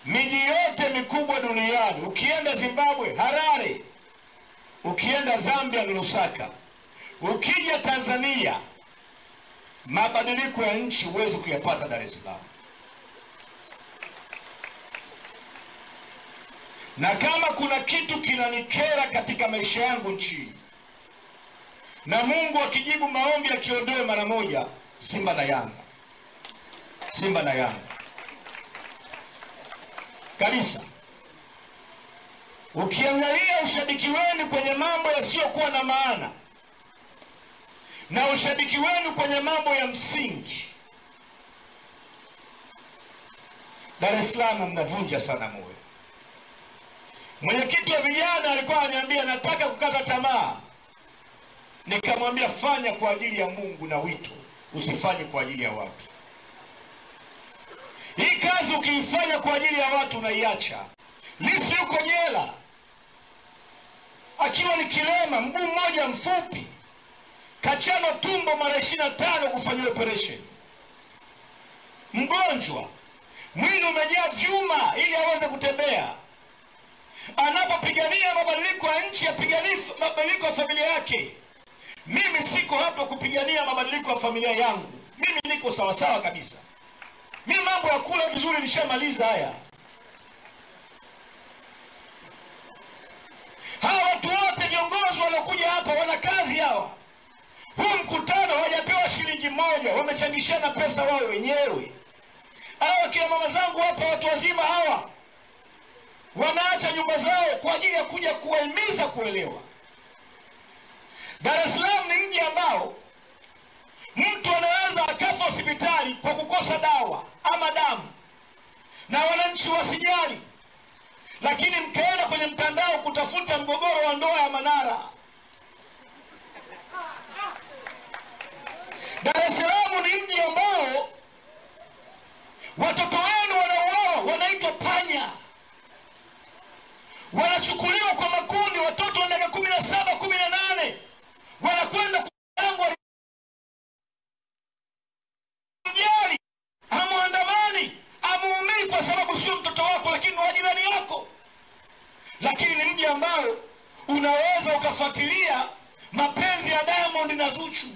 Miji yote mikubwa duniani, ukienda Zimbabwe Harare, ukienda Zambia Lusaka, ukija Tanzania, mabadiliko ya nchi huwezi kuyapata Dar es Salaam. Na kama kuna kitu kinanikera katika maisha yangu nchini, na Mungu akijibu maombi akiondoe mara moja, Simba na Yanga. Simba na Yanga kabisa. Ukiangalia ushabiki wenu kwenye mambo yasiyokuwa na maana na ushabiki wenu kwenye mambo ya msingi, Dar es Salaam mnavunja sana moyo. Mwenyekiti wa vijana alikuwa ananiambia nataka kukata tamaa. Nikamwambia fanya kwa ajili ya Mungu na wito, usifanye kwa ajili ya watu. Hii kazi ukiifanya kwa ajili ya watu unaiacha. Lissu yuko jela akiwa ni kilema, mguu mmoja mfupi, kachano tumbo mara 25 kufanywa operation. Mgonjwa, mwili umejaa vyuma ili aweze kutembea. Anapopigania mabadiliko ya nchi, apigania mabadiliko ya familia yake. Mimi siko hapa kupigania mabadiliko ya familia yangu. Mimi niko sawa sawa kabisa. Mimi mambo ya kula vizuri nishamaliza haya. Hawa watu wote viongozi wanakuja hapa wana kazi hawa. Huu mkutano hawajapewa shilingi moja, wamechangishana pesa wao wenyewe. Hawa kina mama zangu hapa, watu wazima hawa, wanaacha nyumba zao kwa ajili ya kuja kuwahimiza kuelewa. Dar es Salaam ni mji ambao mtu anaweza akafa hospitali kwa kukosa dawa ama damu na wananchi wasijali, lakini mkaenda kwenye mtandao kutafuta mgogoro wa ndoa ya Manara. Dar es Salaam ni mji ambao watoto wenu wanauawa, wanaitwa panya, wanachukuliwa kwa makundi, watoto wa miaka 17, 18 wanakwenda kutangwa. Mjali, hamuandamani, hamuumii kwa sababu sio mtoto wako, lakini ni jirani yako. Lakini ni mji ambao unaweza ukafuatilia mapenzi ya Diamond na Zuchu.